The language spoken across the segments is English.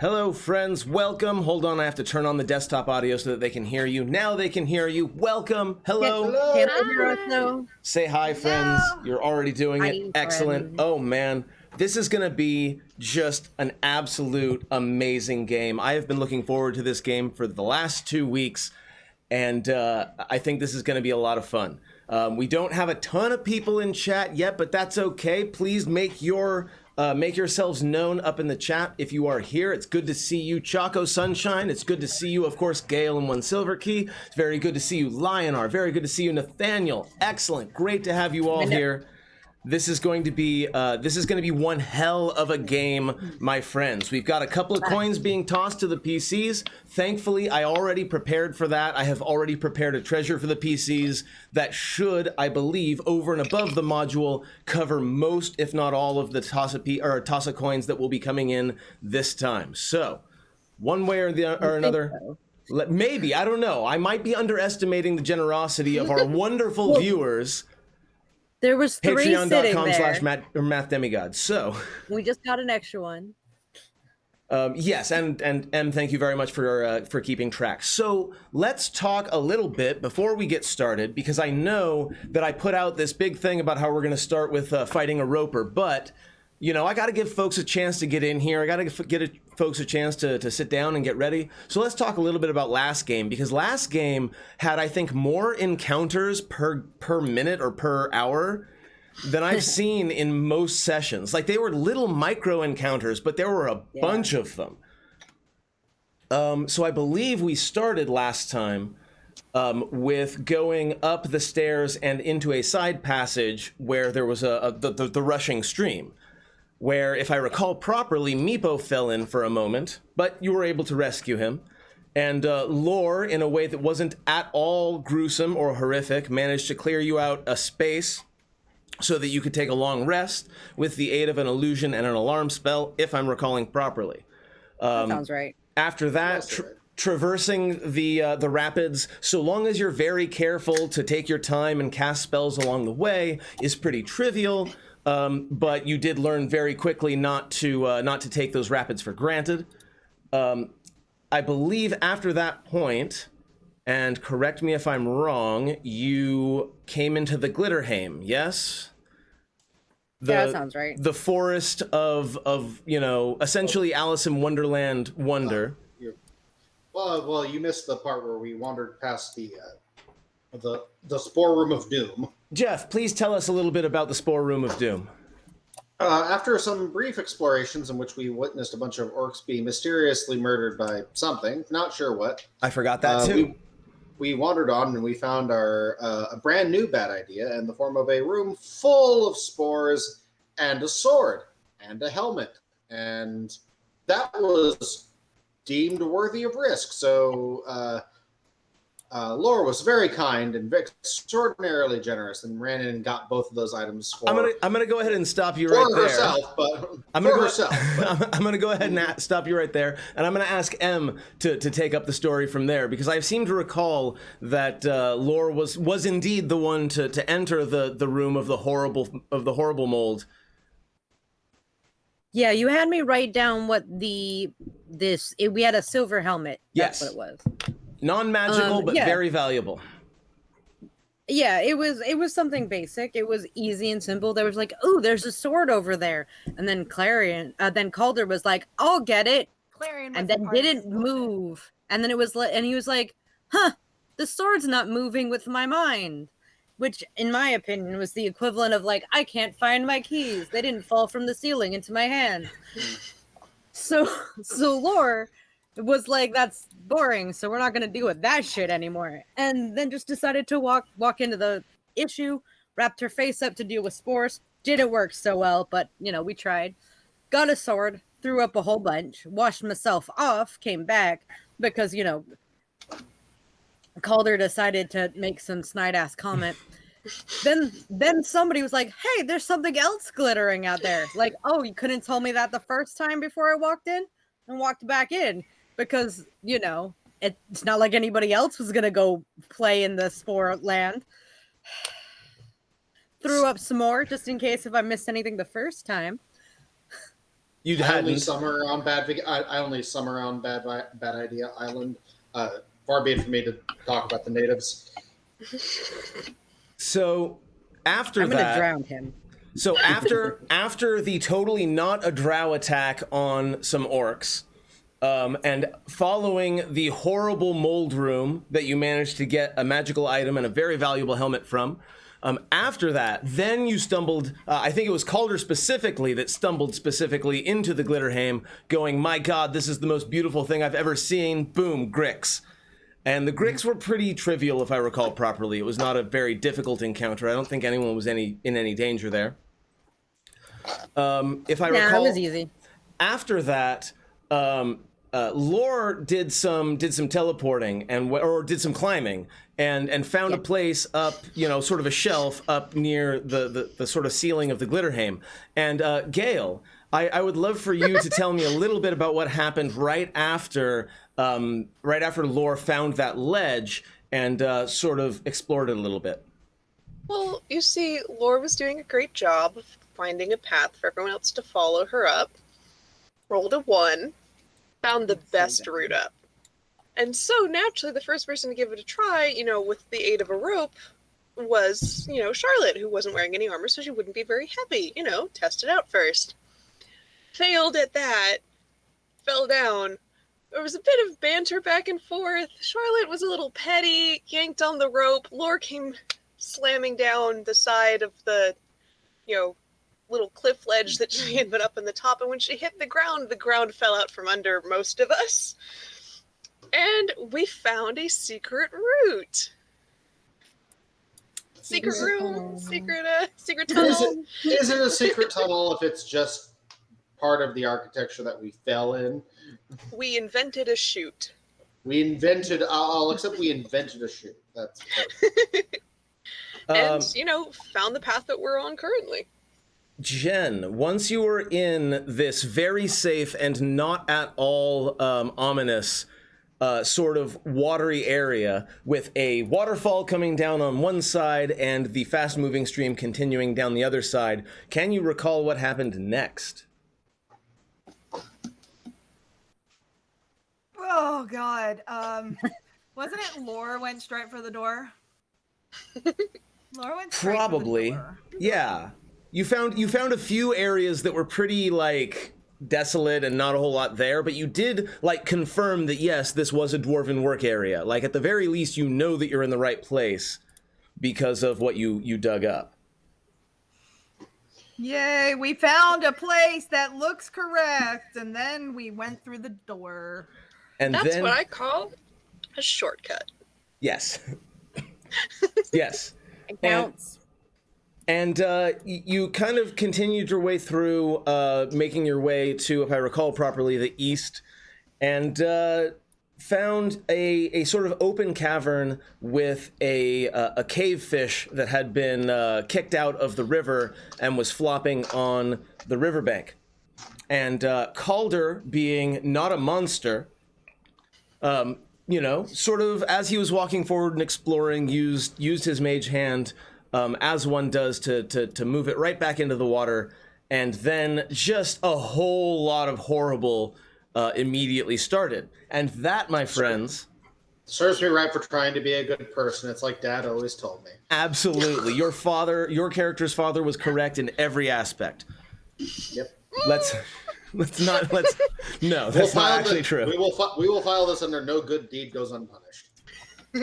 Hello, friends. Welcome. Hold on, I have to turn on the desktop audio so that they can hear you. Now they can hear you. Welcome. Hello. Can't they hear us though? Say hi, friends. You're already doing it. Hi, Excellent. friends. Oh, man. This is going to be just an absolute amazing game. I have been looking forward to this game for the last 2 weeks, and I think this is going to be a lot of fun. We don't have a ton of people in chat yet, but that's okay. Please make yourselves known up in the chat if you are here. It's good to see you, Choco Sunshine. It's good to see you, of course, Gale and One Silver Key. It's very good to see you, Lionar. Very good to see you, Nathaniel. Excellent. Great to have you all here. This is going to be one hell of a game, my friends. We've got a couple of coins being tossed to the PCs. Thankfully, I already prepared for that. I have already prepared a treasure for the PCs that should, I believe, over and above the module, cover most, if not all, of the toss-a coins that will be coming in this time. So, one way or another. Maybe, I don't know. I might be underestimating the generosity of our wonderful viewers. There was 3 sitting there. Patreon.com/math demigod. So we just got an extra one. Yes, and M, thank you very much for keeping track. So let's talk a little bit before we get started, because I know that I put out this big thing about how we're going to start with fighting a roper, but you know, I got to give folks a chance to get in here. I got to get folks a chance to sit down and get ready. So let's talk a little bit about last game, because last game had, I think, more encounters per minute or per hour than I've seen in most sessions. Like, they were little micro encounters, but there were a bunch of them. So I believe we started last time with going up the stairs and into a side passage where there was the rushing stream, where, if I recall properly, Meepo fell in for a moment, but you were able to rescue him. And Lore, in a way that wasn't at all gruesome or horrific, managed to clear you out a space so that you could take a long rest with the aid of an illusion and an alarm spell, if I'm recalling properly. That sounds right. After that, traversing the rapids, so long as you're very careful to take your time and cast spells along the way, is pretty trivial. But you did learn very quickly not to take those rapids for granted. I believe after that point, and correct me if I'm wrong, you came into the Glitterheim, yes? Yeah, that sounds right. The forest of essentially Alice in Wonderland wonder. Well, you missed the part where we wandered past the Spore Room of Doom. Jeff, please tell us a little bit about the Spore Room of Doom. After some brief explorations in which we witnessed a bunch of orcs be mysteriously murdered by something, not sure what. I forgot that too. We wandered on and we found a brand new bad idea in the form of a room full of spores and a sword and a helmet. And that was deemed worthy of risk. So Laura was very kind and extraordinarily generous, and ran in and got both of those items for. I'm gonna go ahead and stop you right there. I'm gonna go ahead and stop you right there, and I'm gonna ask M to take up the story from there, because I seem to recall that Laura was indeed the one to enter the room of the horrible mold. Yeah, you had me write down what we had a silver helmet. Yes, that's what it was. Non-magical, but very valuable. Yeah, it was something basic. It was easy and simple. There was like, oh, there's a sword over there, and then Calder was like, I'll get it, and then didn't move, and then and he was like, huh, the sword's not moving with my mind, which, in my opinion, was the equivalent of like, I can't find my keys. They didn't fall from the ceiling into my hand. So Lore was like, that's boring, so we're not going to deal with that shit anymore. And then just decided to walk into the issue, wrapped her face up to deal with spores. Didn't work so well, but, we tried. Got a sword, threw up a whole bunch, washed myself off, came back, because, Calder decided to make some snide-ass comment. Then somebody was like, hey, there's something else glittering out there. Like, oh, you couldn't tell me that the first time before I walked in and walked back in? Because, it's not like anybody else was going to go play in the spore land. Threw up some more, just in case if I missed anything the first time. You I only hadn't. summer on I only summer on Bad Idea Island. Far be it for me to talk about the natives. So after I'm gonna that, drown him. so after the totally not a drow attack on some orcs, and following the horrible mold room that you managed to get a magical item and a very valuable helmet from, after that, then you stumbled, I think it was Calder specifically that stumbled specifically into the Glitterhame, going, my god, this is the most beautiful thing I've ever seen. Boom, Grix. And the Grix were pretty trivial, if I recall properly. It was not a very difficult encounter. I don't think anyone was in any danger there. If I recall, it was easy. after that, Lore did some teleporting or did some climbing and found a place up, sort of a shelf up near the sort of ceiling of the Glitterhame. And Gale, I would love for you to tell me a little bit about what happened right after Lore found that ledge and sort of explored it a little bit. Well, you see, Lore was doing a great job of finding a path for everyone else to follow her up. Rolled a 1, found the best route up. And so naturally, the first person to give it a try, with the aid of a rope, was, Charlotte, who wasn't wearing any armor, so she wouldn't be very heavy. Test it out first. Failed at that, fell down. There was a bit of banter back and forth. Charlotte was a little petty, yanked on the rope. Lore came slamming down the side of the, little cliff ledge that she had been up in the top. And when she hit the ground fell out from under most of us. And we found a secret route. Secret room, secret tunnel. Is it a secret tunnel if it's just part of the architecture that we fell in? We invented a chute. I'll accept we invented a chute. That's perfect. And, found the path that we're on currently. Jen, once you were in this very safe and not at all ominous sort of watery area with a waterfall coming down on one side and the fast-moving stream continuing down the other side, can you recall what happened next? Oh, God. Wasn't it Lore went straight for the door? Lore went straight Probably. for the door. Yeah. You found a few areas that were pretty, desolate and not a whole lot there, but you did, confirm that, yes, this was a dwarven work area. At the very least, you know that you're in the right place because of what you dug up. Yay, we found a place that looks correct, and then we went through the door. And That's then, what I call a shortcut. yes. Yes. It counts. And you kind of continued your way through, making your way to, if I recall properly, the east, and found a sort of open cavern with a cave fish that had been kicked out of the river and was flopping on the riverbank. And Calder, being not a monster, sort of as he was walking forward and exploring, used his mage hand, as one does to move it right back into the water, and then just a whole lot of horrible immediately started. And that, my friends... Serves me right for trying to be a good person. It's like Dad always told me. Absolutely. Your character's father was correct in every aspect. Yep. No, that's not actually true. We will file this under no good deed goes unpunished.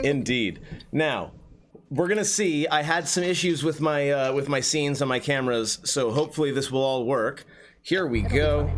Indeed. Now, we're gonna see. I had some issues with my scenes on my cameras, so hopefully this will all work. Here we go.